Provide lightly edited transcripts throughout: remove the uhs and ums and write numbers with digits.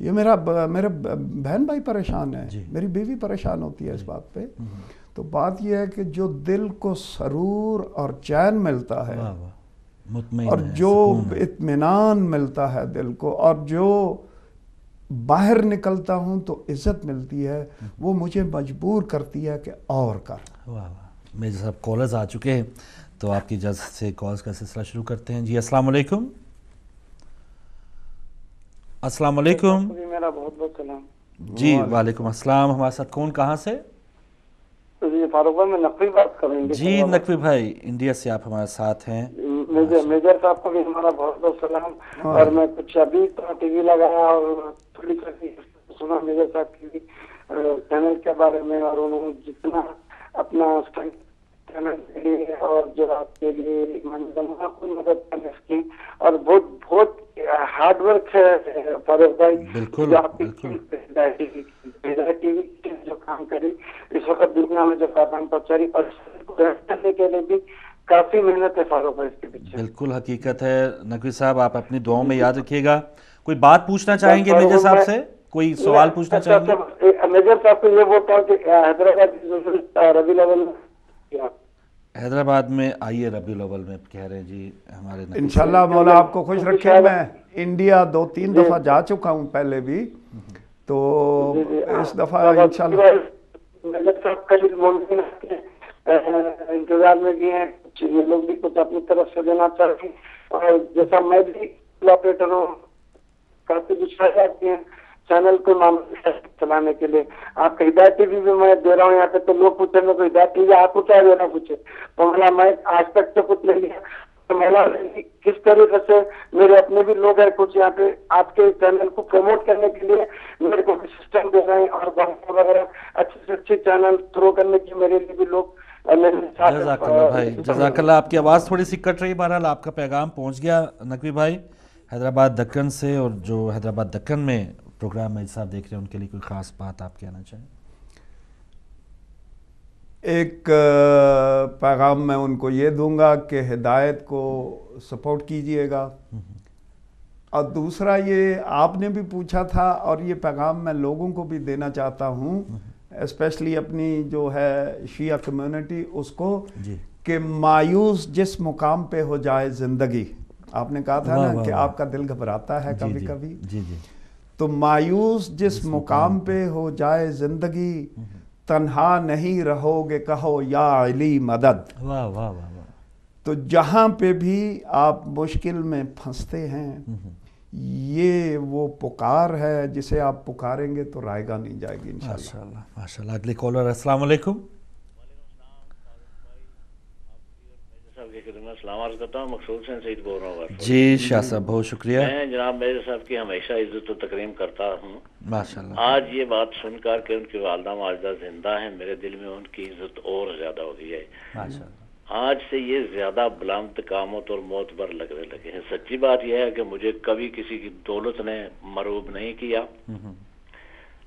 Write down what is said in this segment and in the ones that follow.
یہ میرے بہن بھائی پریشان ہیں، میری بیوی پریشان ہوتی ہے اس بات پہ. تو بات یہ ہے کہ جو دل کو سرور اور چین ملتا ہے اور جو اطمینان ملتا ہے دل کو، اور جو باہر نکلتا ہوں تو عزت ملتی ہے، وہ مجھے مجبور کرتی ہے کہ اور کر. میرے صاحب کالرز آ چکے ہیں تو آپ کی اجازت سے کالز کا سلسلہ شروع کرتے ہیں. جی السلام علیکم. السلام علیکم. میرا بہت بہت سلام. جی وعلیکم السلام. ہمارے ساتھ کون کہاں سے؟ جی فاروق بھائی میں نقوی بات کر رہا ہوں. جی نقوی بھائی انڈیا سے آپ ہمارے ساتھ ہیں. میجر صاحب کو بھی ہمارا بہت بہت سلام. اور میں کچھ ابھی تو ٹی وی لگایا اور تھوڑی سی سنا میجر صاحب کی چینل کے بارے میں، اور انہوں نے جتنا اپنا چینل کے لیے اور جو آپ کے لیے مدد کرنے کی، اور بہت بہت ہارڈ ورک ہے فاروق بھائی. بالکل ٹی وی جو کام کری اس وقت دنیا میں جو پیغام پہنچا رہی، اور کرنے کے لیے بھی کافی محنت ہے فاروق بھائی اس کے پیچھے. بالکل حقیقت ہے. نقوی صاحب آپ اپنی دعاؤں میں یاد رکھیے گا. کوئی بات پوچھنا چاہیں گے میجر صاحب سے؟ کوئی سوال پوچھنا چاہیں گے؟ میجر صاحب کو یہ بولتا ہوں کہ حیدرآباد ربیع الاول حیدرآباد میں آئیے ربیع الاول میں کہہ رہے ہیں جی ہمارے. انشاءاللہ مولا آپ کو خوش رکھے. میں انڈیا 2-3 دفعہ جا چکا ہوں پہلے بھی، تو اس دفعہ انشاءاللہ میجر صاحب کا ممکن انتظار میں بھی ہیں. یہ لوگ بھی کچھ اپنی طرف سے دینا چاہتے ہیں، اور جیسا میں بھی آپریٹر ہوں، کافی دشواری آتی ہیں چینل کو چلانے کے لیے. آپ کا ہدایت ٹی وی بھی میں دے رہا ہوں یہاں پہ، تو لوگ پوچھیں گے ہدایت ٹی وی آپ کو کیا دینا پوچھے، تو میں آج تک تو کچھ نہیں لیا. کس طریقے سے میرے اپنے بھی لوگ ہیں کچھ یہاں پہ آپ کے چینل کو پروموٹ کرنے کے لیے میرے کو سسٹم دے رہے ہیں، اور وغیرہ اچھے سے اچھے چینل تھرو کرنے کی میرے لیے بھی لوگ. جزاک اللہ بھائی، جزاک اللہ. آپ کی آواز تھوڑی سی کٹ رہی، بہرحال آپ کا پیغام پہنچ گیا نقوی بھائی حیدرآباد دکن سے. اور جو حیدرآباد دکن میں پروگرام میں صاحب دیکھ رہے ہیں ان کے لیے کوئی خاص بات آپ کہنا چاہیں؟ ایک پیغام میں ان کو یہ دوں گا کہ ہدایت کو سپورٹ کیجئے گا. اور دوسرا یہ آپ نے بھی پوچھا تھا، اور یہ پیغام میں لوگوں کو بھی دینا چاہتا ہوں، اسپیشلی اپنی جو ہے شیعہ کمیونٹی اس کو، کہ مایوس جس مقام پہ ہو جائے زندگی. آپ نے کہا تھا نا کہ آپ کا دل گھبراتا ہے کبھی کبھی، تو مایوس جس مقام پہ ہو جائے زندگی، تنہا نہیں رہو گے کہو یا علی مدد. تو جہاں پہ بھی آپ مشکل میں پھنستے ہیں، یہ وہ پکار ہے جسے آپ پکاریں گے تو رائے گا نہیں جائے گی انشاءاللہ. ماشاءاللہ. اگلے کالر السلام علیکم. السلام علیکم کرتا ہوں. مقصود حسین سعید بول رہا ہوں. جی شاہ صاحب بہت شکریہ. میں جناب میجر صاحب کی ہمیشہ عزت و تکریم کرتا ہوں. ماشاءاللہ. آج یہ بات سن کر کہ ان کی والدہ ماجدہ زندہ ہیں، میرے دل میں ان کی عزت اور زیادہ ہو گئی ہے. ماشاءاللہ. آج سے یہ زیادہ بلند قامت اور معتبر لگنے لگے ہیں. سچی بات یہ ہے کہ مجھے کبھی کسی کی دولت نے مروب نہیں کیا،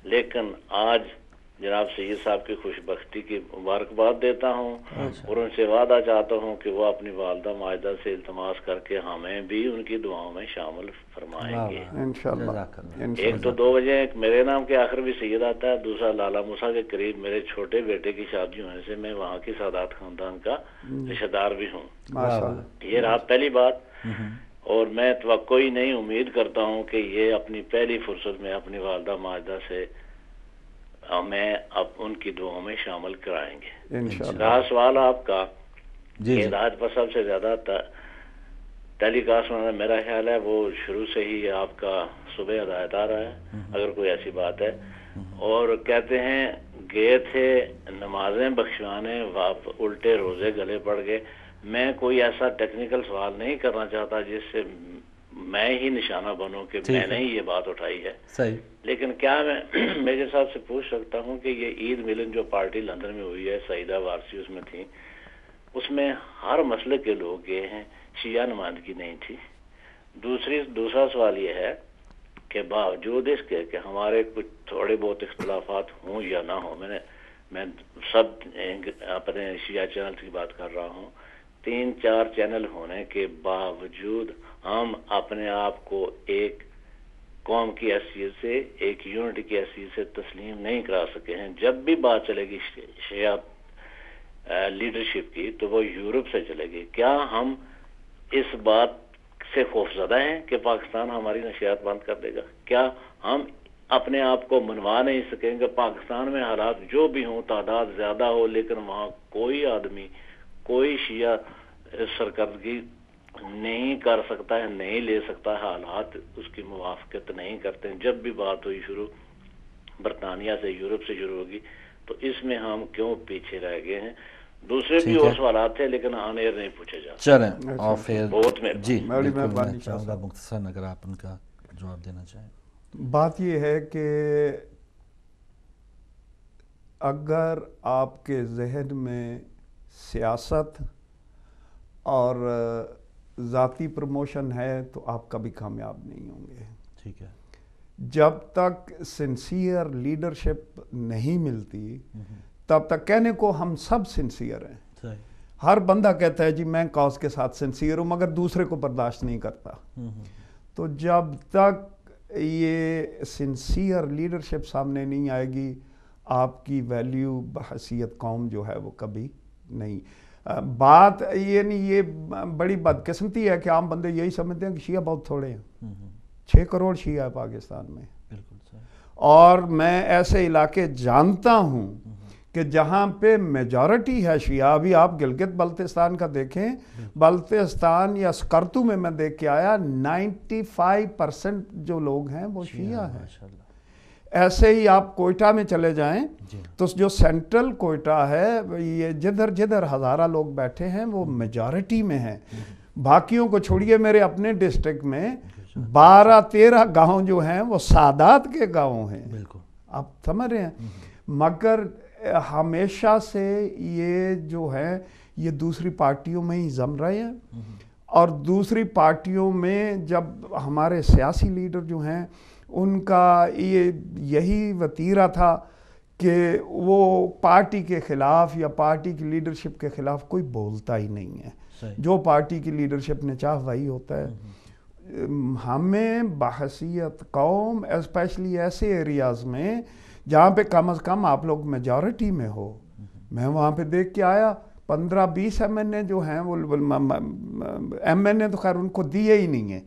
لیکن آج جناب سید صاحب کی خوش بختی کی مبارکباد دیتا ہوں، اور ان سے وعدہ چاہتا ہوں کہ وہ اپنی والدہ ماجدہ سے التماس کر کے ہمیں بھی ان کی دعاؤں میں شامل فرمائیں گے انشاءاللہ. ایک تو 2 بجے میرے نام کے آخر بھی سید آتا ہے، دوسرا لالا موسیٰ کے قریب میرے چھوٹے بیٹے کی شادی ہونے سے میں وہاں کی سادات خاندان کا رشتہ دار بھی ہوں. یہ رہا پہلی بات. اور میں توقع ہی نہیں، امید کرتا ہوں کہ یہ اپنی پہلی فرصت میں اپنی والدہ ماجدہ سے ہمیں اب ان کی دعاؤں میں شامل کرائیں گے. رہا سوال آپ کا کہ ہدایت پر سب سے زیادہ ٹیلی کاسٹ میں میرا خیال ہے وہ شروع سے ہی آپ کا صبح ہدایت آ رہا ہے، اگر کوئی ایسی بات ہے. اور کہتے ہیں گئے تھے نمازیں بخشوانے، الٹے روزے گلے پڑ گئے. میں کوئی ایسا ٹیکنیکل سوال نہیں کرنا چاہتا جس سے میں ہی نشانہ بنوں کہ میں نے ہی یہ بات اٹھائی ہے. صحیح. لیکن کیا میں میجر صاحب سے پوچھ سکتا ہوں کہ یہ عید ملن جو پارٹی لندن میں ہوئی ہے، سعیدہ وارسی اس میں تھی، اس میں ہر مسئلے کے لوگ گئے ہیں، شیعہ نمائندگی نہیں تھی. دوسرا سوال یہ ہے کہ باوجود اس کے کہ ہمارے کچھ تھوڑے بہت اختلافات ہوں یا نہ ہوں، میں سب اپنے شیعہ چینل کی بات کر رہا ہوں، 3-4 چینل ہونے کے باوجود ہم اپنے آپ کو ایک قوم کی حیثیت سے، ایک یونٹ کی حیثیت سے تسلیم نہیں کرا سکے ہیں. جب بھی بات چلے گی شیعہ لیڈرشپ کی تو وہ یورپ سے چلے گی. کیا ہم اس بات سے خوفزدہ ہیں کہ پاکستان ہماری نشریات بند کر دے گا؟ کیا ہم اپنے آپ کو منوا نہیں سکیں گے؟ پاکستان میں حالات جو بھی ہوں، تعداد زیادہ ہو، لیکن وہاں کوئی آدمی، کوئی شیعہ سرکردگی نہیں کر سکتا ہے، نہیں لے سکتا، حالات اس کی موافقت نہیں کرتے ہیں. جب بھی بات ہوئی شروع برطانیہ سے، یورپ سے شروع ہوگی، تو اس میں ہم کیوں پیچھے رہ گئے ہیں؟ دوسرے بھی اور سوالات تھے لیکن آن ایئر نہیں پوچھے جاتے. چلیں اور پھر بہت جی بڑی بالکل مہربانی میں چاہوں گا مختصراً اگر آپ ان کا جواب دینا چاہیں. بات یہ ہے کہ اگر آپ کے ذہن میں سیاست اور ذاتی پروموشن ہے تو آپ کبھی کامیاب نہیں ہوں گے. ٹھیک ہے. جب تک سنسیئر لیڈرشپ نہیں ملتی تب تک، کہنے کو ہم سب سنسیئر ہیں، ہر بندہ کہتا ہے جی میں کاز کے ساتھ سنسیئر ہوں، مگر دوسرے کو برداشت نہیں کرتا. تو جب تک یہ سنسیئر لیڈرشپ سامنے نہیں آئے گی، آپ کی ویلیو بحیثیت قوم جو ہے وہ کبھی نہیں. بات یہ نہیں، یہ بڑی بدقسمتی ہے کہ عام بندے یہی سمجھتے ہیں کہ شیعہ بہت تھوڑے ہیں. 6 کروڑ شیعہ ہے پاکستان میں، اور میں ایسے علاقے جانتا ہوں کہ جہاں پہ میجورٹی ہے شیعہ. ابھی آپ گلگت بلتستان کا دیکھیں، بلتستان یا سکرتو میں دیکھ کے آیا 95% جو لوگ ہیں وہ شیعہ ہیں. ایسے ہی آپ کوئٹہ میں چلے جائیں تو جو سینٹرل کوئٹہ ہے، یہ جدھر ہزارہ لوگ بیٹھے ہیں وہ میجورٹی میں ہیں. باقیوں کو چھوڑیے، میرے اپنے ڈسٹرکٹ میں 12-13 گاؤں جو ہیں وہ سادات کے گاؤں ہیں. آپ سمجھ رہے ہیں؟ مگر ہمیشہ سے یہ جو ہے یہ دوسری پارٹیوں میں ہی جم رہے ہیں، اور دوسری پارٹیوں میں جب ہمارے سیاسی لیڈر جو ہیں ان کا یہی وتیرہ تھا کہ وہ پارٹی کے خلاف یا پارٹی کی لیڈرشپ کے خلاف کوئی بولتا ہی نہیں ہے. جو پارٹی کی لیڈرشپ نے چاہ وہی ہوتا ہے. ہمیں بحیثیت قوم اسپیشلی ایسے ایریاز میں جہاں پہ کم از کم آپ لوگ میجورٹی میں ہو. میں وہاں پہ دیکھ کے آیا 15-20 ایم این اے جو ہیں وہ ایم این اے تو خیر ان کو دیے ہی نہیں ہیں،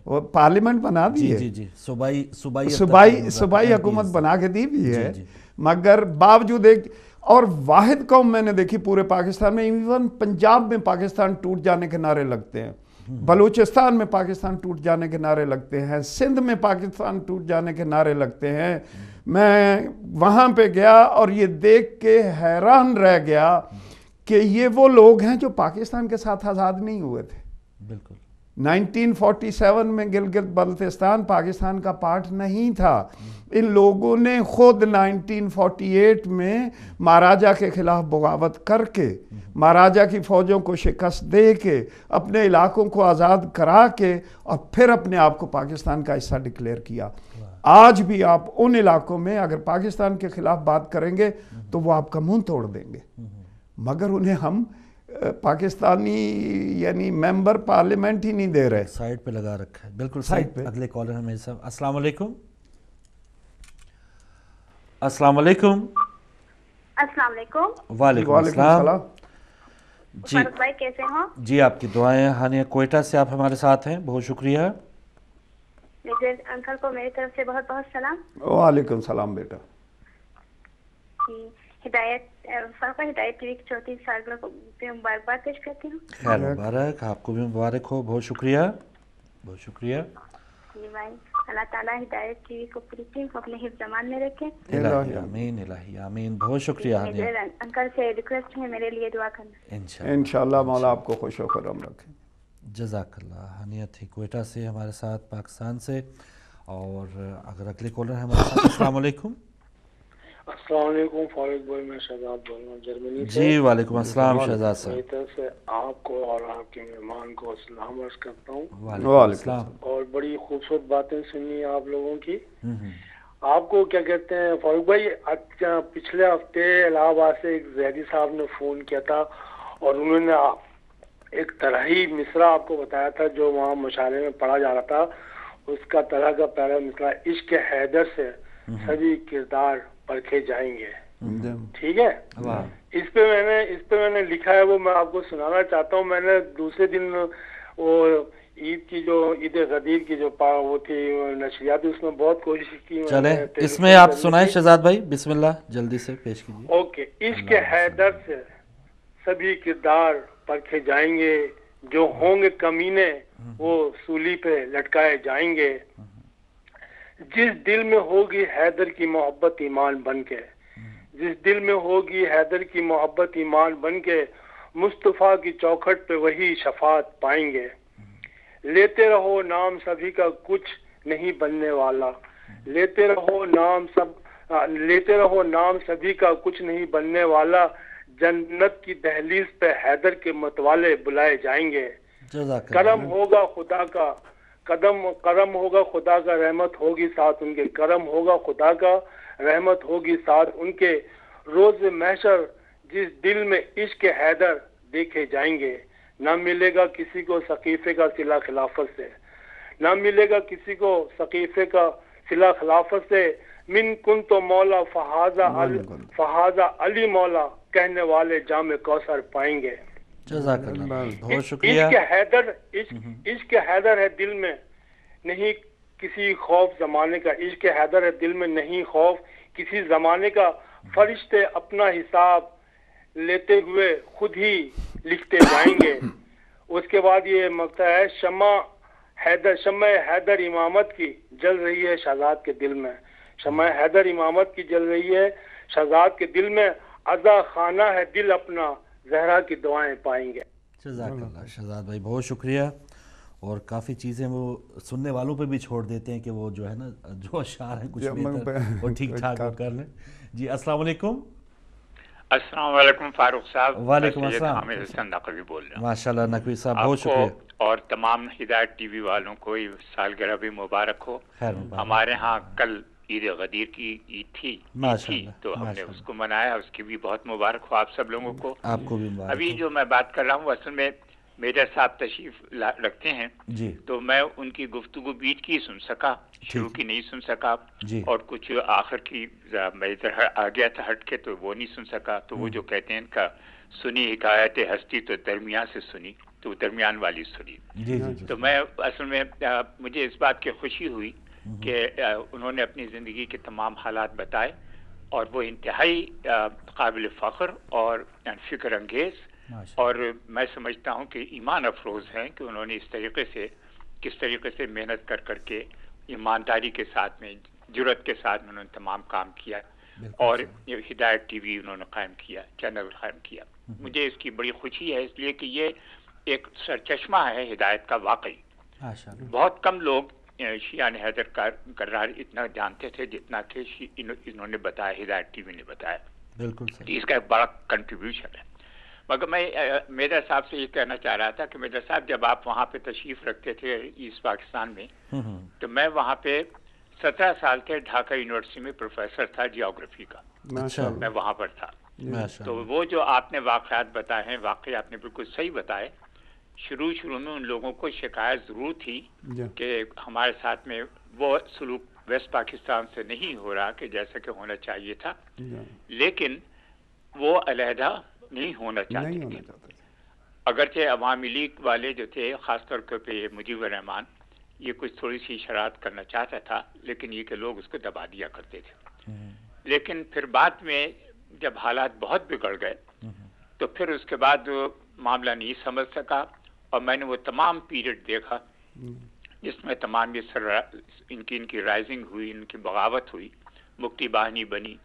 وہ پارلیمنٹ بنا دیے، صوبائی حکومت بنا کے دی بھی ہے، مگر باوجود ایک اور واحد قوم میں نے دیکھی پورے پاکستان میں. ایون پنجاب میں پاکستان ٹوٹ جانے کے نعرے لگتے ہیں، بلوچستان میں پاکستان ٹوٹ جانے کے نعرے لگتے ہیں، سندھ میں پاکستان ٹوٹ جانے کے نعرے لگتے ہیں. میں وہاں پہ گیا اور یہ دیکھ کے حیران رہ گیا کہ یہ وہ لوگ ہیں جو پاکستان کے ساتھ آزاد نہیں ہوئے تھے. بالکل 1947 میں گلگت بلتستان پاکستان کا پارٹ نہیں تھا. ان لوگوں نے خود 1948 میں مہاراجہ کے خلاف بغاوت کر کے، مہاراجہ کی فوجوں کو شکست دے کے، اپنے علاقوں کو آزاد کرا کے، اور پھر اپنے آپ کو پاکستان کا حصہ ڈکلیئر کیا. آج بھی آپ ان علاقوں میں اگر پاکستان کے خلاف بات کریں گے تو وہ آپ کا منہ توڑ دیں گے، مگر انہیں ہم پاکستانی یعنی ممبر پارلیمنٹ ہی نہیں دے رہے. سائٹ پہ لگا رکھا ہے. بالکل سائٹ پہ. اگلے کالر ہیں میرے صاحب. السلام علیکم. السلام علیکم. السلام علیکم. وعلیکم السلام. جی فاروق بھائی کیسے ہوں؟ جی آپ کی دعائیں. ہانیہ کوئٹہ سے آپ ہمارے ساتھ ہیں، بہت شکریہ. میرے انکل کو میری طرف سے بہت بہت سلام. وعلیکم السلام بیٹا. جی ہدایت ہدایت ٹی وی کی 34 سالگرہ کو مبارکباد پیش کرتی ہوں. خیر مبارک، آپ کو بھی مبارک ہو. بہت شکریہ، بہت شکریہ. جی بھائی، اللہ تعالیٰ ہدایت ٹی وی کو پوری ٹیم کو اپنے حفظ امان میں رکھے. الہی آمین، الہی آمین. بہت شکریہ. انکل سے ریکویسٹ ہے میرے لیے دعا کرنا. انشاءاللہ مولا آپ کو خوش و خرم رکھے. جزاک اللہ. ہانیہ تھی کوئٹہ سے ہمارے ساتھ، پاکستان سے. اور اگر اگلے کالر ہیں ہمارے ساتھ. السلام علیکم. السلام علیکم فاروق بھائی، میں شہزاد بول رہا ہوں جرمنی سے. جی وعلیکم السلام شہزاد صاحب. میری طرف سے آپ کو اور آپ کے مہمان کو سلام عرض کرتا ہوں. وعلیکم السلام. اور بڑی خوبصورت باتیں سنی آپ لوگوں کی. آپ کو کیا کہتے ہیں فاروق بھائی، پچھلے ہفتے الہ آباد سے ایک زیدی صاحب نے فون کیا تھا اور انہوں نے ایک طرحی مصرع آپ کو بتایا تھا جو وہاں مشاعرے میں پڑھا جا رہا تھا. اس کا طرح کا پیرا مثلا عشق حیدر سے سبھی کردار پرکھے جائیں گے. ٹھیک ہے, اس پہ میں نے لکھا ہے, وہ میں آپ کو سنانا چاہتا ہوں. میں نے دوسرے دن وہ عید کی جو عید غدیر کی جو وہ تھی نشریات, اس میں بہت کوشش کی. چلے اس میں آپ سنائیں شہزاد بھائی, بسم اللہ جلدی سے پیش کیجیے. اوکے. عشق حیدر سے سبھی کردار پرکھے جائیں گے, جو ہوں گے کمینے وہ سولی پہ لٹکائے جائیں گے. جس دل میں ہوگی حیدر کی محبت ایمان بن کے, جس دل میں ہوگی حیدر کی محبت ایمان بن کے, مصطفیٰ کی چوکھٹ پہ وہی شفاعت پائیں گے. لیتے رہو نام سبھی کا کچھ نہیں بننے والا, لیتے رہو نام سبھی کا کچھ نہیں بننے والا. جنت کی دہلیز پہ حیدر کے متوالے بلائے جائیں گے. کرم ہوگا خدا کا کرم ہوگا خدا کا, رحمت ہوگی ساتھ ان کے, کرم ہوگا خدا کا, رحمت ہوگی ساتھ ان کے. روز محشر جس دل میں عشق حیدر دیکھے جائیں گے, نہ ملے گا کسی کو سقیفے کا صلہ خلافت سے, نہ ملے گا کسی کو سقیفے کا صلہ خلافت سے. من کن تو مولا فہذا علی مولا, کہنے والے جام کوثر پائیں گے. جزاک اللہ, بہت شکریہ. عشق حیدر ہے دل میں نہیں کسی خوف زمانے کا, عشق حیدر ہے دل میں نہیں خوف کسی زمانے کا. فرشتے اپنا حساب لیتے ہوئے خود ہی لکھتے جائیں گے. اس کے بعد یہ مقطع ہے, شمع حیدر امامت کی جل رہی ہے شہزاد کے دل میں, شمع حیدر امامت کی جل رہی ہے شہزاد کے دل میں. عزا خانہ ہے دل اپنا, زہرا کی دعائیں پائیں گے. جزاک اللہ شہزاد بھائی, بہت شکریہ. اور کافی چیزیں وہ سننے والوں پہ بھی چھوڑ دیتے ہیں کہ وہ جو ہے نا جو اشعار ہیں کچھ بہتر وہ ٹھیک ٹھاک کر لیں. جی السلام علیکم. السلام علیکم فاروق صاحب. وعلیکم السلام. حامد حسن نقوی بول رہا ہوں. ماشاءاللہ نقوی صاحب بہت شکریہ. اور تمام ہدایت ٹی وی والوں کو سالگرہ بھی مبارک ہو. ہمارے ہاں کل عید غدیر کی عید تھی, تو ہم نے اس کو منایا, اس کی بھی بہت مبارک ہو آپ سب لوگوں کو. آپ کو بھی مبارک. ابھی جو میں بات کر رہا ہوں اصل میں میجر صاحب تشریف رکھتے ہیں, تو میں ان کی گفتگو بیچ کی سن سکا, شروع کی نہیں سن سکا, اور کچھ آخر کی میں ادھر آ گیا تھا ہٹ کے تو وہ نہیں سن سکا. تو وہ جو کہتے ہیں ان کا سنی حکایت ہستی تو درمیان سے سنی, تو درمیان والی سنی. تو میں اصل میں مجھے اس بات کی خوشی ہوئی کہ انہوں نے اپنی زندگی کے تمام حالات بتائے, اور وہ انتہائی قابل فخر اور فکر انگیز, اور میں سمجھتا ہوں کہ ایمان افروز ہیں کہ انہوں نے کس طریقے سے محنت کر کے ایمانداری کے ساتھ میں جرأت کے ساتھ انہوں نے تمام کام کیا, اور ہدایت ٹی وی انہوں نے قائم کیا, چینل قائم کیا. مجھے اس کی بڑی خوشی ہے, اس لیے کہ یہ ایک سرچشمہ ہے ہدایت کا واقعی. بہت کم لوگ شیعان حیدر کرار اتنا جانتے تھے جتنا کہ انہوں نے بتایا, ہدایت ٹی وی نے بتایا. بالکل اس کا ایک بڑا کنٹریبیوشن ہے. مگر میں میرا صاحب سے یہ کہنا چاہ رہا تھا کہ میرا صاحب جب آپ وہاں پہ تشریف رکھتے تھے ایسٹ پاکستان میں, تو میں وہاں پہ 17 سال کے ڈھاکہ یونیورسٹی میں پروفیسر تھا جیوگرافی کا, میں وہاں پر تھا. تو وہ جو آپ نے واقعات بتائے ہیں, واقعی آپ نے بالکل صحیح بتائے. شروع میں ان لوگوں کو شکایت ضرور تھی کہ ہمارے ساتھ میں وہ سلوک ویسٹ پاکستان سے نہیں ہو رہا کہ جیسا کہ ہونا چاہیے تھا, لیکن وہ علیحدہ نہیں ہونا چاہتے تھے. اگرچہ عوامی لیگ والے جو تھے, خاص طور پہ مجیب الرحمان, یہ کچھ تھوڑی سی شرارت کرنا چاہتا تھا, لیکن یہ کہ لوگ اس کو دبا دیا کرتے تھے. لیکن پھر بعد میں جب حالات بہت بگڑ گئے تو پھر اس کے بعد معاملہ نہیں سمجھ سکا, اور میں نے وہ تمام پیریڈ دیکھا جس میں تمام یہ ان کی رائزنگ ہوئی, ان کی بغاوت ہوئی. مفتی باہنی بنی,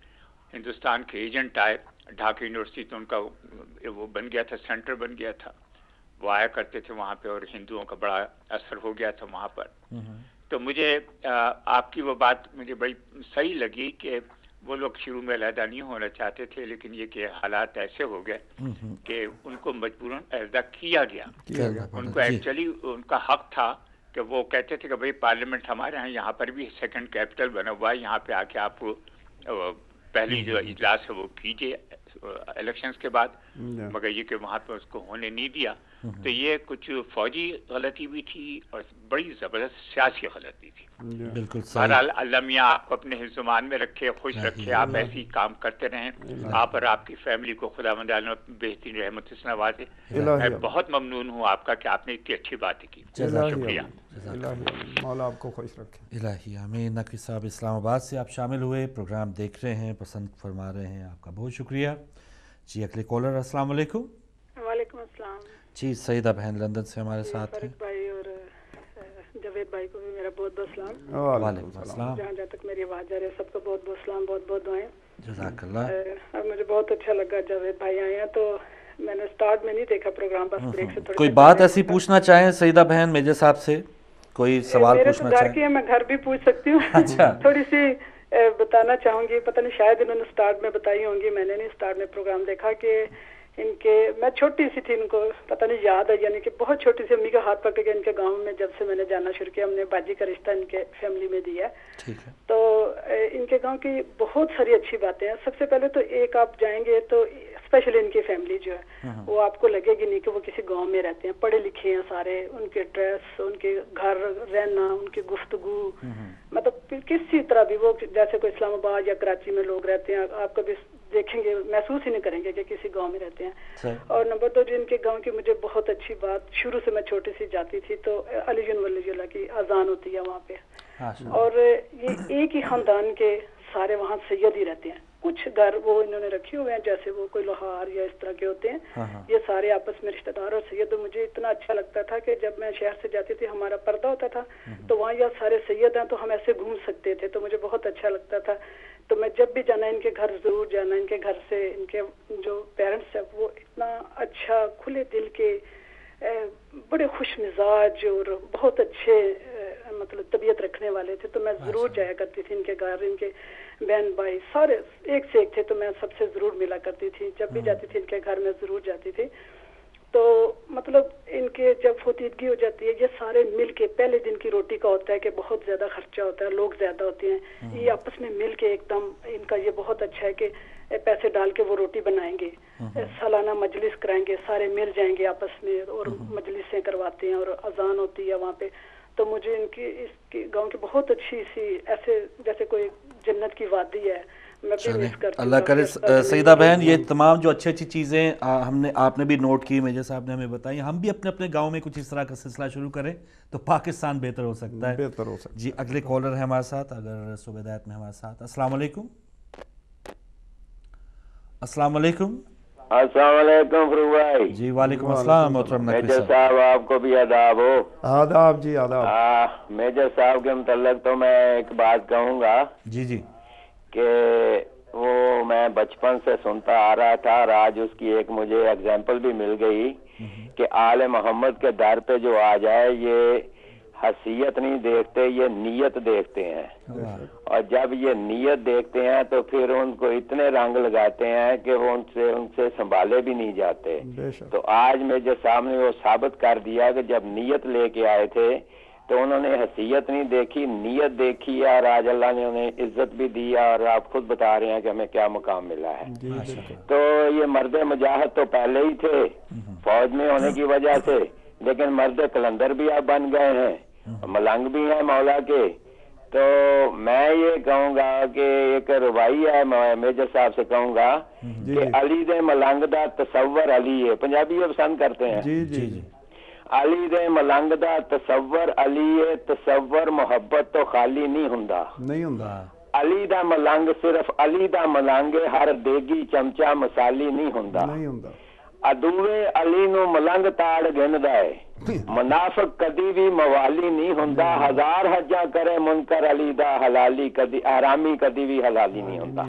ہندوستان کے ایجنٹ آئے, ڈھاکہ یونیورسٹی تو ان کا وہ بن گیا تھا, سینٹر بن گیا تھا, وہ آیا کرتے تھے وہاں پہ, اور ہندوؤں کا بڑا اثر ہو گیا تھا وہاں پر. تو مجھے آپ کی وہ بات مجھے بڑی صحیح لگی کہ وہ لوگ شروع میں علیحدہ نہیں ہونا چاہتے تھے, لیکن یہ کہ حالات ایسے ہو گئے کہ ان کو مجبوراً علیحدہ کیا گیا. ان کو ایکچولی ان کا حق تھا کہ وہ کہتے تھے کہ بھئی پارلیمنٹ ہمارے یہاں پر بھی سیکنڈ کیپٹل بنا ہوا ہے, یہاں پہ آ کے آپ پہلی جو اجلاس ہے وہ کیجیے الیکشنز کے بعد, مگر یہ کہ وہاں پہ اس کو ہونے نہیں دیا. تو یہ کچھ فوجی غلطی بھی تھی اور بڑی زبردست سیاسی غلطی تھی. بالکل بہرحال اللہ میاں آپ کو اپنے حفظ میں رکھے, خوش رکھے, آپ ایسے ہی کام کرتے رہیں, آپ اور آپ کی فیملی کو خدا مند بہترین رحمت سے نوازے. میں بہت ممنون ہوں آپ کا کہ آپ نے اتنی اچھی باتیں کی. شکریہ. مولا آپ کو خوش رکھے. الہی آمین. نقوی صاحب اسلام آباد سے آپ شامل ہوئے, پروگرام دیکھ رہے ہیں, پسند فرما رہے ہیں, آپ کا بہت شکریہ. جی اگلے کالر السلام علیکم. وعلیکم السلام. جی سعیدہ بہن لندن سے ہمارے ساتھ ہیں. فارق بھائی اور جاوید بھائی کو بھی میرا بہت بہت سلام. وعلیکم السلام. جہاں تک میری آواز جا رہی ہے سب کو بہت بہت سلام, بہت بہت دعائیں. جزاک اللہ. اور مجھے بہت اچھا لگا جاوید بھائی آئے ہیں, تو میں نے سٹارٹ میں نہیں دیکھا پروگرام, بس بریک سے تھوڑا. کوئی بات ایسی پوچھنا چاہیں سعیدہ بہن میجر صاحب سے, کوئی سوال پوچھنا چاہیں؟ میرے تو گھر کی ہے, میں گھر بھی پوچھ سکتی ہوں. اچھا. تھوڑی سی بتانا چاہوں گی, پتہ نہیں شاید انہوں نے سٹارٹ میں بتائی ہوں گی, میں نے نہیں سٹارٹ میں پروگرام دیکھا, کہ ان کے میں چھوٹی سی تھی, ان کو پتہ نہیں یاد ہے, یعنی کہ بہت چھوٹی سی امی کا ہاتھ پکڑ کے ان کے گاؤں میں جب سے میں نے جانا شروع کیا, ہم نے باجی کا رشتہ ان کے فیملی میں دیا. تو ان کے گاؤں کی بہت ساری اچھی باتیں ہیں. سب سے پہلے تو ایک آپ جائیں گے تو اسپیشلی ان کی فیملی جو ہے وہ آپ کو لگے گی نہیں کہ وہ کسی گاؤں میں رہتے ہیں, پڑھے لکھے ہیں سارے, ان کے ڈریس, ان کے گھر رہنا, ان کی گفتگو, مطلب کسی طرح بھی وہ جیسے کوئی اسلام آباد یا کراچی میں لوگ رہتے ہیں, آپ کبھی دیکھیں گے محسوس ہی نہیں کریں گے کہ کسی گاؤں میں رہتے ہیں. اور نمبر 2 جو ان کے گاؤں کی مجھے بہت اچھی بات, شروع سے میں چھوٹی سی جاتی تھی تو علی ولی اللہ کی اذان ہوتی ہے وہاں پہ, اور یہ ایک ہی خاندان کے سارے وہاں سید ہی رہتے ہیں. کچھ گھر وہ انہوں نے رکھے ہوئے ہیں جیسے وہ کوئی لوہار یا اس طرح کے ہوتے ہیں, یہ سارے آپس میں رشتہ دار اور سید. مجھے اتنا اچھا لگتا تھا کہ جب میں شہر سے جاتی تھی, ہمارا پردہ ہوتا تھا تو وہاں یہ سارے سید ہیں تو ہم ایسے گھوم سکتے تھے, تو مجھے بہت اچھا لگتا تھا. تو میں جب بھی جانا ان کے گھر ضرور جانا. ان کے گھر سے ان کے جو پیرنٹس ہیں وہ اتنا اچھا, کھلے دل کے, بڑے خوش مزاج اور بہت اچھے مطلب طبیعت رکھنے والے تھے. تو میں ضرور جایا کرتی تھی ان کے گھر. ان کے بہن بھائی سارے ایک سے ایک تھے, تو میں سب سے ضرور ملا کرتی تھی. جب بھی جاتی تھی ان کے گھر میں ضرور جاتی تھی. تو مطلب ان کے جب فوتیدگی ہو جاتی ہے, یہ سارے مل کے, پہلے دن کی روٹی کا ہوتا ہے کہ بہت زیادہ خرچہ ہوتا ہے, لوگ زیادہ ہوتے ہیں, یہ آپس میں مل کے ایک دم ان کا یہ بہت اچھا ہے کہ پیسے ڈال کے وہ روٹی بنائیں گے, سالانہ مجلس کرائیں گے, سارے مل جائیں گے آپس میں اور مجلسیں کرواتے ہیں اور اذان ہوتی ہے وہاں پہ. تو مجھے ان کی اس کی گاؤں کی بہت اچھی سی, ایسے جیسے کوئی جنت کی وادی ہے. اللہ کرے سعیدہ بہن, یہ تمام جو اچھی اچھی چیزیں آپ نے بھی نوٹ کی, میجر صاحب نے ہمیں بتائی, ہم بھی اپنے اپنے گاؤں میں کچھ اس طرح کا سلسلہ شروع کریں تو پاکستان بہتر ہو سکتا ہے. جی اگلے کالر ہیں ہمارے ساتھ, اگر صبح ہدایت میں ہمارے ساتھ. السلام علیکم. السلام علیکم. السلام علیکم فروغ بھائی. جی وعلیکم السلام محترم نقوی میجر صاحب, آپ کو بھی آداب ہو. آداب جی آداب. میجر صاحب کے متعلق تو میں ایک بات کہوں گا. جی جی. کہ وہ میں بچپن سے سنتا آ رہا تھا, اور آج اس کی ایک مجھے اگزامپل بھی مل گئی کہ آل محمد کے در پہ جو آ جائے یہ حیثیت نہیں دیکھتے, یہ نیت دیکھتے ہیں. اور جب یہ نیت دیکھتے ہیں تو پھر ان کو اتنے رنگ لگاتے ہیں کہ وہ ان سے سنبھالے بھی نہیں جاتے. تو آج میجر صاحب نے وہ ثابت کر دیا کہ جب نیت لے کے آئے تھے تو انہوں نے حیثیت نہیں دیکھی, نیت دیکھی, اور آج اللہ نے انہیں عزت بھی دیا, اور آپ خود بتا رہے ہیں کہ ہمیں کیا مقام ملا ہے. تو یہ مرد مجاہد تو پہلے ہی تھے فوج میں ہونے کی وجہ سے, لیکن مرد قلندر بھی اب بن گئے ہیں, ملنگ بھی ہیں مولا کے. تو میں یہ کہوں گا کہ ایک ربائی ہے, میجر صاحب سے کہوں گا کہ علی دے ملنگ دا تصور علی ہے. پنجابی یہ پسند کرتے ہیں. جی جی. علی دے ملنگ دا تصور علی ہے, تصور محبت تو خالی نہیں ہوندا. علی دا ملنگ صرف علی دا ملنگ, ہر دیگی چمچا مسالی نہیں ہوندا. ادوے علی نو ملنگ تاڑ گندا ہے, منافق کدی بھی موالی نہیں ہوندا. ہزار حجاں کرے منکر علی دا حلالی, کدی حرامی کدی بھی حلالی نہیں ہوندا.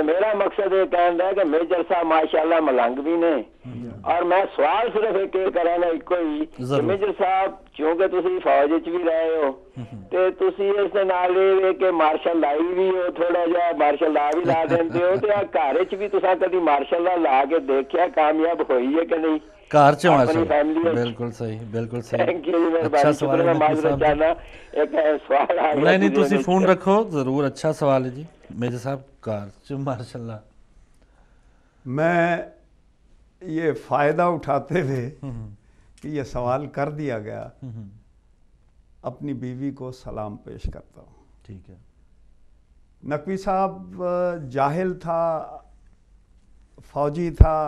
میرا مقصد یہ کہنا ہے کہ میجر صاحب ماشاءاللہ ملنگ بھی نے, اور میں سوال صرف ایک کرنا ایک ہی کہ میجر صاحب چونکہ تسی فوج وچ بھی رہے ہو تے تسی اس دے نال کہ مارشل لائی بھی ہو, تھوڑا جہا مارشل لا بھی لا دیندے ہو, تے گھر وچ بھی تساں کدی مارشل لا کے دیکھیا کامیاب ہوئی ہے کہ نہیں؟ کار چ ماشاءاللہ. بالکل صحیح, بالکل صحیح. اچھا سوال ہے نقوی صاحب. ایک سوال ہے, نہیں تسی فون رکھو ضرور. اچھا سوال ہے جی میجر صاحب. کار چ ماشاءاللہ. میں یہ فائدہ اٹھاتے ہوئے کہ یہ سوال کر دیا گیا، اپنی بیوی کو سلام پیش کرتا ہوں۔ ٹھیک ہے۔ نقوی صاحب جاہل تھا، فوجی تھا،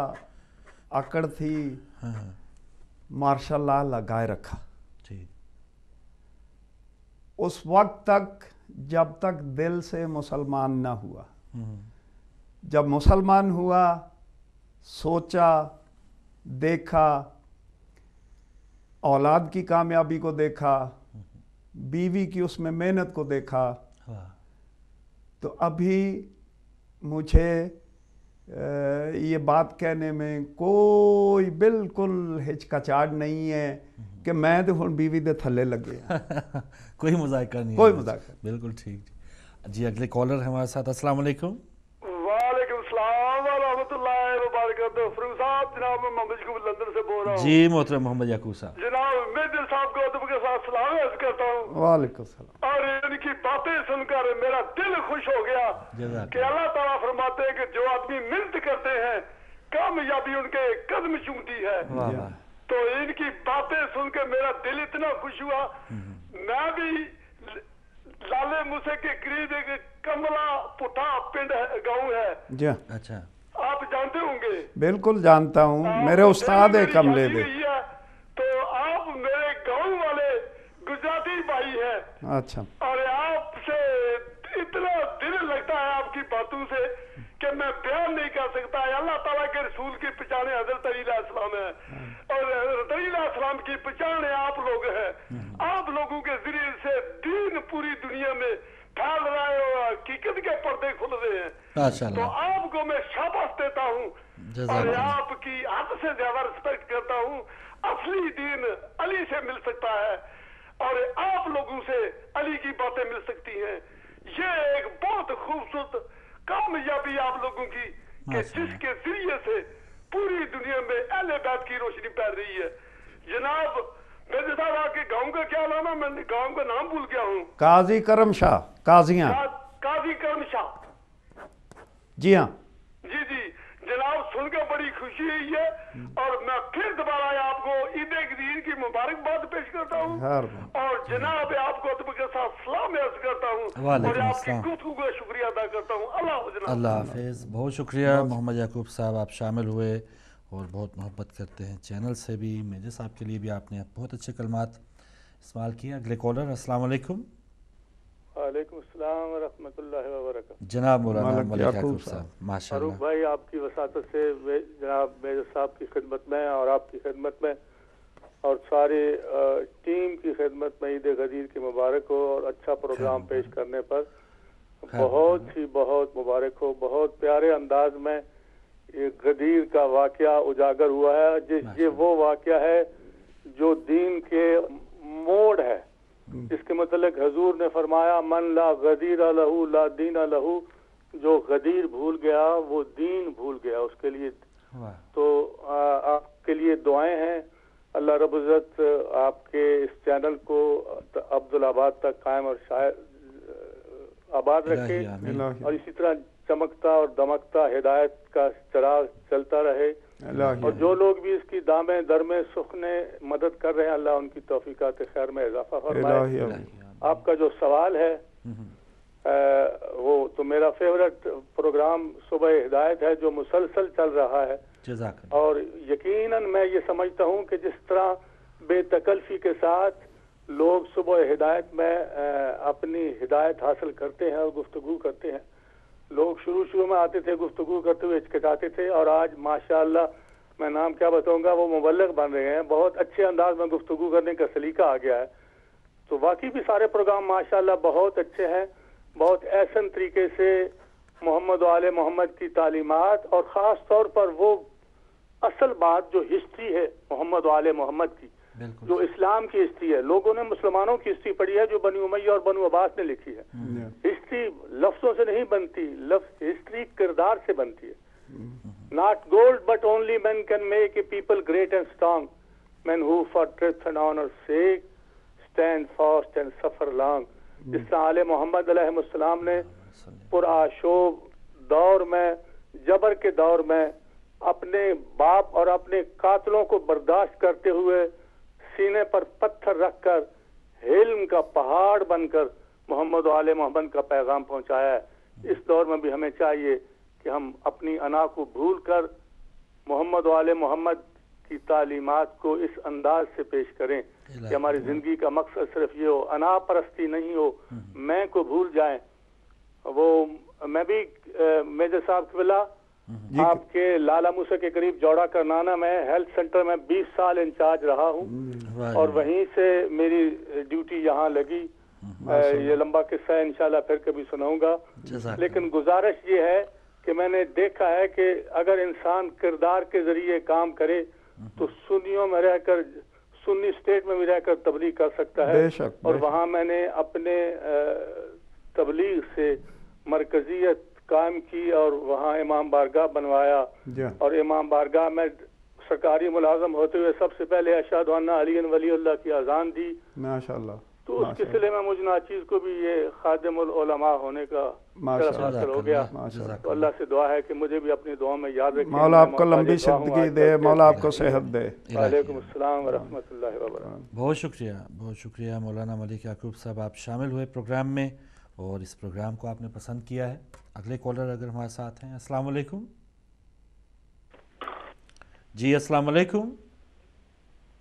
اکڑ تھی، ماشاء اللہ لگائے رکھا۔ اس وقت تک جب تک دل سے مسلمان نہ ہوا، جب مسلمان ہوا، سوچا، دیکھا، اولاد کی کامیابی کو دیکھا، بیوی کی اس میں محنت کو دیکھا، تو ابھی مجھے یہ بات کہنے میں کوئی بالکل ہچکچاہٹ نہیں ہے کہ میں تو ہن بیوی دے تھلے لگے کوئی مذاکرہ نہیں، کوئی مذاکرہ۔ بالکل ٹھیک جی۔ اگلے کالر ہمارے ساتھ۔ السلام علیکم۔ وعلیکم السلام ورحمۃ اللہ وبرکاتہ۔ فروغ صاحب، جناب میں محمد یعقوب لندن سے بول رہا ہوں۔ جی محترم محمد یعقوب صاحب۔ جناب میں دل صاحب کو ادب کے ساتھ سلام عرض کرتا ہوں۔ وعلیکم السلام۔ اور ان کی باتیں سن کر میرا دل خوش ہو گیا کہ اللہ تعالیٰ فرماتے ہیں کہ جو آدمی محنت کرتے ہیں کامیابی ان کے قدم چومتی ہے۔ تو ان کی باتیں سن کے میرا دل اتنا خوش ہوا۔ میں بھی لالے موسے کے قریب ایک کملا پٹھا پنڈ گاؤں ہے، جی اچھا، آپ جانتے ہوں گے؟ بالکل جانتا ہوں، میرے استاد ہے کملے دے۔ تو آپ میرے گاؤں والے گجراتی بھائی ہیں۔ اچھا۔ اور آپ سے اتنا دل لگتا ہے آپ کی باتوں سے کہ میں بیان نہیں کر سکتا ہے۔ اللہ تعالیٰ کے رسول کی پہچانے حضرت علی علیہ السلام ہے، اور حضرت علی علیہ السلام کی پہچانے آپ لوگ ہیں۔ آپ لوگوں کے ذریعے سے دین پوری دنیا میں پھیل رہا ہے اور حقیقت کے پردے کھل رہے ہیں۔ تو آپ کو میں شاباش دیتا ہوں اور آپ کی حد سے زیادہ رسپیکٹ کرتا ہوں۔ اصلی دین علی سے مل سکتا ہے اور آپ لوگوں سے علی کی باتیں مل سکتی ہیں۔ یہ ایک بہت خوبصورت کامیابی آپ لوگوں کی کہ جس کے ذریعے سے پوری دنیا میں اہل بیت کی روشنی پھیل رہی ہے۔ جناب میرے صاحب آپ کے گاؤں کا کیا نام ہے؟ میں گاؤں کا نام بھول گیا ہوں۔ قاضی کرم شاہ، قاضیاں، قاضی کرم شاہ۔ جی ہاں جی جی جناب، سن کے بڑی خوشی ہوئی ہے اور میں پھر دوبارہ آپ کو عید گدیر کی مبارکباد پیش کرتا ہوں اور جناب آپ کو ادب کے ساتھ سلام عرض کرتا ہوں اور آپ کی گفتگو کا شکریہ ادا کرتا ہوں۔ اللہ حافظ۔ اللہ حافظ، بہت شکریہ محمد یعقوب صاحب، آپ شامل ہوئے اور بہت محبت کرتے ہیں چینل سے بھی۔ میجر صاحب کے لیے بھی آپ نے بہت اچھے کلمات استعمال کیے۔ اگلے کالر، السلام علیکم۔ وعلیکم السلام ورحمۃ اللہ وبرکاتہ۔ جناب مولانا ملک یعقوب صاحب، ماشاء اللہ۔ فاروق بھائی، آپ کی وساطت سے جناب میجر صاحب کی خدمت میں اور آپ کی خدمت میں اور سارے ٹیم کی خدمت میں عید غدیر کی مبارک ہو اور اچھا پروگرام پیش کرنے پر بہت ہی بہت مبارک ہو۔ بہت پیارے انداز میں یہ غدیر کا واقعہ اجاگر ہوا ہے۔ یہ وہ واقعہ ہے جو دین کے موڑ ہے، جس کے متعلق حضور نے فرمایا من لا غدیر لہو لا دین لہو، جو غدیر بھول گیا وہ دین بھول گیا اس کے لیے۔ تو آپ کے لیے دعائیں ہیں، اللہ رب العزت آپ کے اس چینل کو عبدالآباد تک قائم اور آباد رکھے اور اسی طرح چمکتا اور دمکتا ہدایت کا چراغ چلتا رہے، اور جو لوگ بھی اس کی دامیں درمیں سخنے مدد کر رہے ہیں اللہ ان کی توفیقات خیر میں اضافہ فرمائے۔ آپ کا جو سوال ہے وہ تو میرا فیورٹ پروگرام صبح ہدایت ہے جو مسلسل چل رہا ہے، اور یقیناً میں یہ سمجھتا ہوں کہ جس طرح بے تکلفی کے ساتھ لوگ صبح ہدایت میں اپنی ہدایت حاصل کرتے ہیں اور گفتگو کرتے ہیں، لوگ شروع میں آتے تھے گفتگو کرتے ہوئے ہچکچاتے تھے، اور آج ماشاءاللہ میں نام کیا بتاؤں گا، وہ مبلغ بن رہے ہیں، بہت اچھے انداز میں گفتگو کرنے کا سلیقہ آ گیا ہے۔ تو واقعی بھی سارے پروگرام ماشاءاللہ بہت اچھے ہیں، بہت احسن طریقے سے محمد و آل محمد کی تعلیمات اور خاص طور پر وہ اصل بات جو ہسٹری ہے محمد و آل محمد کی، جو اسلام کی ہسٹری ہے۔ لوگوں نے مسلمانوں کی ہسٹری پڑھی ہے جو بنو امیہ اور بنو عباس نے لکھی ہے۔ ہسٹری لفظوں سے نہیں بنتی، ہسٹری کردار سے بنتی ہے۔ Not gold but only men can make a people great and strong, men who for truth and honor's sake stand fast and suffer long۔ جس طرح آل محمد علیہ السلام نے پرآشوب دور میں، جبر کے دور میں اپنے باپ اور اپنے قاتلوں کو برداشت کرتے ہوئے سینے پر پتھر رکھ کر علم کا پہاڑ بن کر محمد و آل محمد کا پیغام پہنچایا ہے۔ اس دور میں بھی ہمیں چاہیے کہ ہم اپنی انا کو بھول کر محمد و آل محمد کی تعلیمات کو اس انداز سے پیش کریں کہ ہماری زندگی کا مقصد صرف یہ ہو، انا پرستی نہیں ہو، میں کو بھول جائیں۔ وہ میں بھی میجر صاحب قبلہ آپ کے لالا موسیٰ کے قریب جوڑا کرنانا میں ہیلتھ سینٹر میں 20 سال انچارج رہا ہوں اور وہیں سے میری ڈیوٹی یہاں لگی۔ یہ لمبا قصہ ہے، انشاءاللہ پھر کبھی سناؤں گا، لیکن گزارش یہ ہے کہ میں نے دیکھا ہے کہ اگر انسان کردار کے ذریعے کام کرے تو سنیوں میں رہ کر، سنی اسٹیٹ میں بھی رہ کر تبلیغ کر سکتا ہے، اور وہاں میں نے اپنے تبلیغ سے مرکزیت قائم کی اور وہاں امام بارگاہ بنوایا، اور امام بارگاہ میں سرکاری ملازم ہوتے ہوئے سب سے پہلے اشہد ان علی ولی اللہ کی اذان دی۔ ماشاءاللہ۔ تو اس کے سلسلے میں مجھ ناچیز کو بھی یہ خادم العلماء ہونے کا شرف حاصل ہو گیا، تو اللہ سے دعا ہے کہ مجھے بھی اپنی دعا میں یاد رکھیں۔ مولا آپ کو لمبی زندگی دے، مولا آپ کو صحت دے۔ وعلیکم السلام ورحمۃ اللہ وبرکاتہ۔ بہت شکریہ، بہت شکریہ مولانا ملک یعقوب صاحب، آپ شامل ہوئے پروگرام میں اور اس پروگرام کو آپ نے پسند کیا ہے۔ اگلے کالر اگر ہمارے ساتھ ہیں، السلام علیکم۔ جی السلام علیکم۔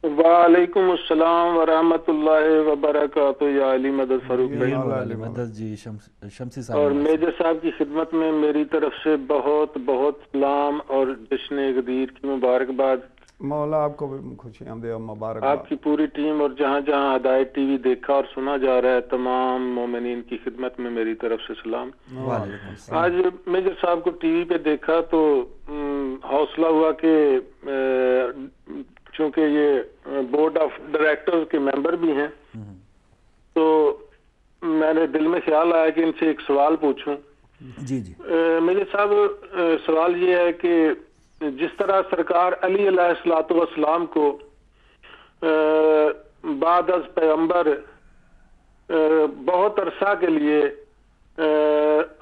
وعلیکم السلام ورحمۃ اللہ وبرکاتہ۔ یا علی مدد فاروق بھائی، مدد جی شمسی صاحب، اور میجر صاحب کی خدمت میں میری طرف سے بہت بہت سلام اور جشن غدیر کی مبارکباد۔ مولا آپ کو بھی خوشی آمدید اور مبارک۔ آپ کی پوری ٹیم اور جہاں جہاں ہدایت ٹی وی دیکھا اور سنا جا رہا ہے تمام مومنین کی خدمت میں میری طرف سے سلام۔ آج میجر صاحب کو ٹی وی پہ دیکھا تو حوصلہ ہوا کہ چونکہ یہ بورڈ آف ڈائریکٹرز کے ممبر بھی ہیں، تو میرے دل میں خیال آیا کہ ان سے ایک سوال پوچھوں۔ جی جی میجر صاحب، سوال یہ ہے کہ جس طرح سرکار علی علیہ الصلوۃ والسلام کو بعد از پیغمبر بہت عرصہ کے لیے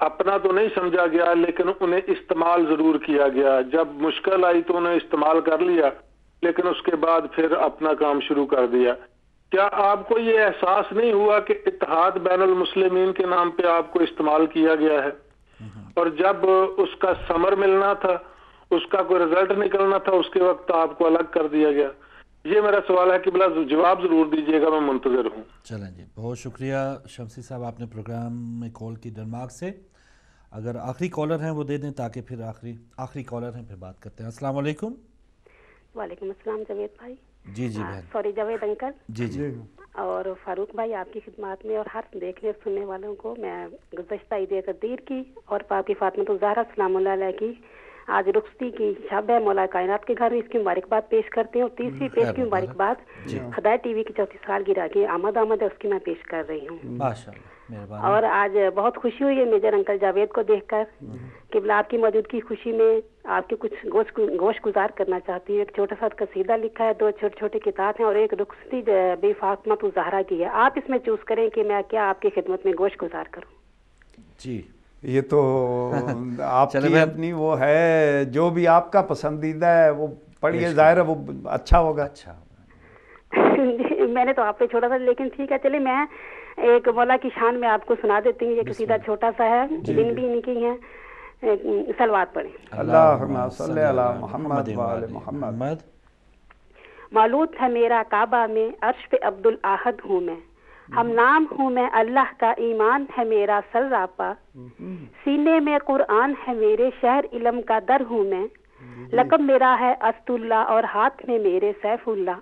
اپنا تو نہیں سمجھا گیا لیکن انہیں استعمال ضرور کیا گیا، جب مشکل آئی تو انہیں استعمال کر لیا لیکن اس کے بعد پھر اپنا کام شروع کر دیا، کیا آپ کو یہ احساس نہیں ہوا کہ اتحاد بین المسلمین کے نام پہ آپ کو استعمال کیا گیا ہے، اور جب اس کا ثمر ملنا تھا، اس کا کوئی رزلٹ نکلنا تھا، اس کے وقت آپ کو الگ کر دیا گیا؟ یہ میرا سوال ہے کہ بلا جواب ضرور دیجیے گا، میں منتظر ہوں۔ چلیں جی، بہت شکریہ شمسی صاحب، آپ نے پروگرام میں کال کی ڈنمارک سے۔ اگر آخری کالر ہیں وہ دے دیں تاکہ پھر آخری کالر ہیں پھر بات کرتے ہیں۔ السلام علیکم۔ وعلیکم السلام جاوید بھائی۔ جی جی بہن، سوری جاوید انکل۔ جی جی، اور فاروق بھائی آپ کی خدمات میں اور ہر دیکھنے سننے والوں کو میں گزشتہ عید غدیر کی اور پاک کی فاطمہ الزہرا سلام اللہ علیہ کی آج رخصتی کی شب ہے، مولا کائنات کے گھر میں اس کی مبارکباد پیش کرتے ہیں، اور تیسری پیش کی مبارکباد ہدایت ٹی وی کی 34 سالگرہ کی آمد ہے، اس کی میں پیش کر رہی ہوں۔ ماشاءاللہ، اور آج بہت خوشی ہوئی ہے میجر انکل جاوید کو دیکھ کر کہ آپ کی موجودگی خوشی میں آپ کے کچھ گوش گزار کرنا چاہتی ہوں۔ ایک چھوٹا سا قصیدہ لکھا ہے، 2 چھوٹے چھوٹے کتاب ہیں، اور ایک رخصتی بی فاطمہ الزہرا کی ہے۔ آپ اس میں چوز کریں کہ میں کیا آپ کی خدمت میں گوش گزار کروں۔ جی یہ تو آپ کی اپنی وہ ہے، جو بھی آپ کا پسندیدہ ہے وہ پڑھیے، ظاہر ہے وہ اچھا ہوگا۔ اچھا میں نے تو آپ پہ چھوڑا تھا، لیکن ٹھیک ہے، چلیے میں ایک مولا کی شان میں آپ کو سنا دیتی ہوں۔ یہ قصیدہ چھوٹا سا ہے، دن بھی ان کی ہیں، صلوات پڑھیں۔ اللہم صلی علی محمد و آل محمد۔ مولود ہے میرا کعبہ میں، عرش پہ عبد الاحد ہوں میں، ہم نام ہوں میں اللہ کا، ایمان ہے میرا سراپا، سینے میں قرآن ہے میرے، شہر علم کا در ہوں میں، لقب میرا ہے اسد اللہ اور ہاتھ میں میرے سیف اللہ،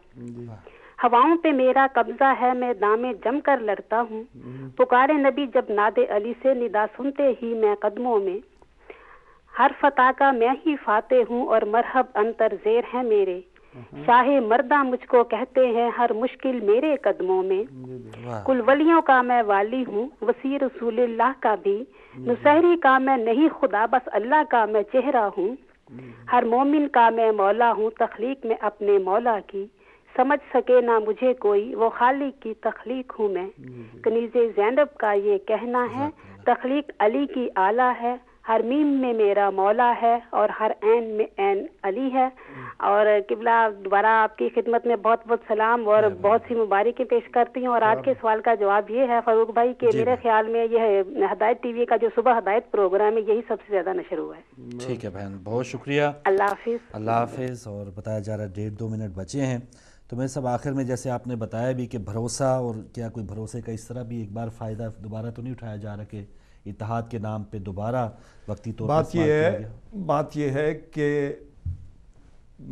ہواؤں پہ میرا قبضہ ہے، میں دامے جم کر لڑتا ہوں، پکارے نبی جب ناد علی سے، ندا سنتے ہی میں قدموں میں، ہر فتح کا میں ہی فاتح ہوں، اور مرحب انتر زیر ہیں میرے، شاہ مردہ مجھ کو کہتے ہیں، ہر مشکل میرے قدموں میں، کل ولیوں کا میں والی ہوں، وسیع رسول اللہ کا بھی، نصیری کا میں نہیں خدا، بس اللہ کا میں چہرہ ہوں، ہر مومن کا میں مولا ہوں، تخلیق میں اپنے مولا کی، سمجھ سکے نہ مجھے کوئی، وہ خالق کی تخلیق ہوں میں، کنیز زینب کا یہ کہنا ہے، تخلیق علی کی اعلیٰ ہے، ہر میم میں میرا مولا ہے اور ہر عین میں عین علی ہے. اور قبلہ دوبارہ آپ کی خدمت میں بہت بہت سلام اور بہت سی مبارکیں پیش کرتی ہوں. اور آج کے سوال کا جواب یہ ہے فاروق بھائی کہ میرے خیال میں یہ ہدایت ٹی وی کا جو صبح ہدایت پروگرام ہے یہی سب سے زیادہ نشر ہوا ہے. ٹھیک ہے بہن، بہت شکریہ. اللہ حافظ. اللہ حافظ. اور بتایا جا رہا ہے 1.5-2 منٹ بچے ہیں، تو میں سب آخر میں جیسے آپ نے بتایا بھی کہ بھروسہ، اور کیا کوئی بھروسے کا اس طرح بھی ایک بار فائدہ دوبارہ تو نہیں اٹھایا جا رہا کہ اتحاد کے نام پہ دوبارہ وقتی طور پر بات یہ ہے کہ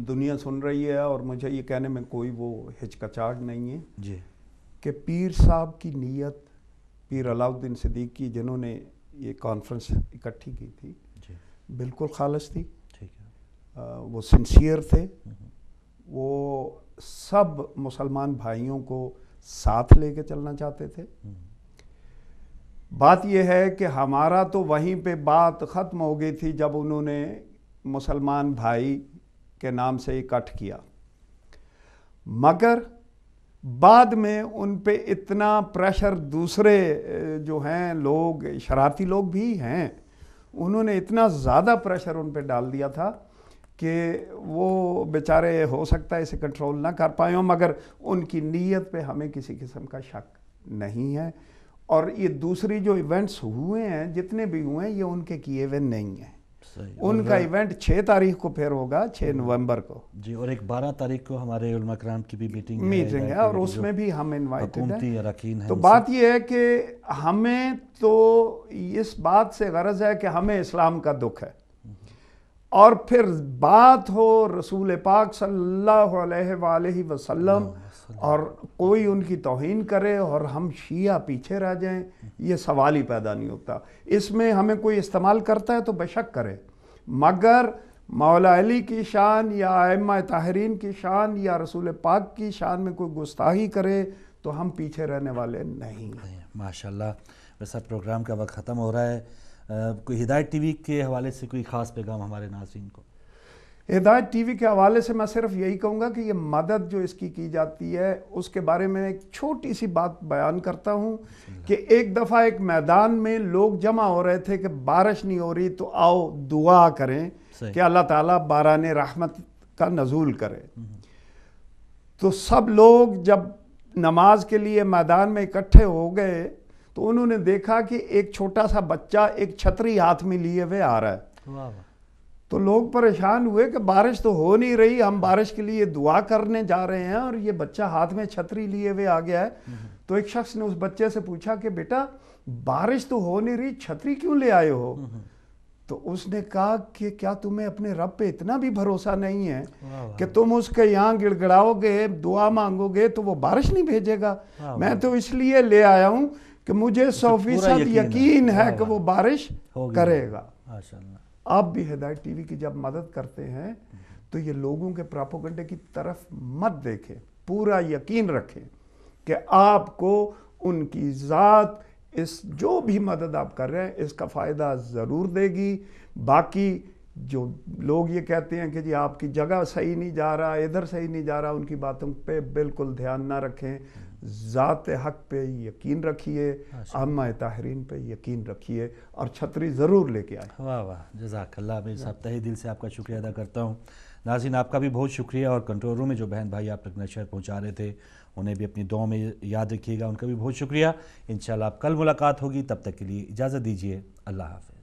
دنیا سن رہی ہے اور مجھے یہ کہنے میں کوئی وہ ہچکچاہٹ نہیں ہے جی کہ پیر صاحب کی نیت، پیر علاؤالدین صدیقی جنہوں نے یہ کانفرنس اکٹھی کی تھی بالکل خالص تھی. وہ سنسیئر تھے، وہ سب مسلمان بھائیوں کو ساتھ لے کے چلنا چاہتے تھے. بات یہ ہے کہ ہمارا تو وہیں پہ بات ختم ہو گئی تھی جب انہوں نے مسلمان بھائی کے نام سے اکٹھ کیا، مگر بعد میں ان پہ اتنا پریشر دوسرے جو ہیں لوگ، شرارتی لوگ بھی ہیں، انہوں نے اتنا زیادہ پریشر ان پہ ڈال دیا تھا کہ وہ بیچارے ہو سکتا ہے اسے کنٹرول نہ کر پائے ہوں، مگر ان کی نیت پہ ہمیں کسی قسم کا شک نہیں ہے. اور یہ دوسری جو ایونٹس ہوئے ہیں جتنے بھی ہوئے ہیں یہ ان کے کیے ہوئے نہیں ہیں. ان کا ایونٹ 6 تاریخ کو پھر ہوگا، 6 نومبر کو جی، اور ایک 12 تاریخ کو ہمارے علماء کرام کی بھی میٹنگ ہے اور اس میں بھی ہم انوائٹڈ ہیں. تو بات یہ ہے کہ ہمیں تو اس بات سے غرض ہے کہ ہمیں اسلام کا دکھ ہے، اور پھر بات ہو رسول پاک صلی اللہ علیہ وآلہ وسلم اور کوئی ان کی توہین کرے اور ہم شیعہ پیچھے رہ جائیں، یہ سوال ہی پیدا نہیں ہوتا. اس میں ہمیں کوئی استعمال کرتا ہے تو بے شک کرے، مگر مولا علی کی شان یا ائمہ طاہرین کی شان یا رسول پاک کی شان میں کوئی گستاخی کرے تو ہم پیچھے رہنے والے نہیں. ماشاءاللہ. ویسا پروگرام کا وقت ختم ہو رہا ہے. کوئی ہدایت ٹی وی کے حوالے سے کوئی خاص پیغام ہمارے ناظرین کو؟ ہدایت ٹی وی کے حوالے سے میں صرف یہی کہوں گا کہ یہ مدد جو اس کی جاتی ہے اس کے بارے میں ایک چھوٹی سی بات بیان کرتا ہوں کہ ایک دفعہ ایک میدان میں لوگ جمع ہو رہے تھے کہ بارش نہیں ہو رہی تو آؤ دعا کریں کہ اللہ تعالیٰ باران رحمت کا نزول کرے. تو سب لوگ جب نماز کے لیے میدان میں اکٹھے ہو گئے تو انہوں نے دیکھا کہ ایک چھوٹا سا بچہ ایک چھتری ہاتھ میں لیے ہوئے آ رہا ہے. تو لوگ پریشان ہوئے کہ بارش تو ہو نہیں رہی، ہم بارش کے لیے دعا کرنے جا رہے ہیں اور یہ بچہ ہاتھ میں چھتری لیے ہوئے آ گیا ہے. تو ایک شخص نے اس بچے سے پوچھا کہ بیٹا بارش تو ہو نہیں رہی، چھتری کیوں لے آئے ہو؟ تو اس نے کہا کہ کیا تمہیں اپنے رب پہ اتنا بھی بھروسہ نہیں ہے کہ تم اس کے یہاں گڑ گڑاؤ گے، دعا مانگو گے تو وہ بارش نہیں بھیجے گا؟ میں تو اس لیے لے آیا ہوں کہ مجھے 100% یقین ہے کہ وہ بارش کرے گا. آپ بھی ہدایت ٹی وی کی جب مدد کرتے ہیں تو یہ لوگوں کے پراپوگنڈے کی طرف مت دیکھیں، پورا یقین رکھیں کہ آپ کو ان کی ذات اس جو بھی مدد آپ کر رہے ہیں اس کا فائدہ ضرور دے گی. باقی جو لوگ یہ کہتے ہیں کہ جی آپ کی جگہ صحیح نہیں جا رہا، ادھر صحیح نہیں جا رہا، ان کی باتوں پہ بالکل دھیان نہ رکھیں. ذات حق پہ یقین رکھیے، ائمہ طاہرین پہ یقین رکھیے اور چھتری ضرور لے کے آئیں. واہ واہ، جزاک اللہ. میں صاحب تہہ دل سے آپ کا شکریہ ادا کرتا ہوں. ناظرین آپ کا بھی بہت شکریہ، اور کنٹرول روم میں جو بہن بھائی آپ تک نشر پہنچا رہے تھے انہیں بھی اپنی دعاؤں میں یاد رکھیے گا، ان کا بھی بہت شکریہ. انشاءاللہ آپ کل ملاقات ہوگی، تب تک کے لیے اجازت دیجیے. اللہ حافظ.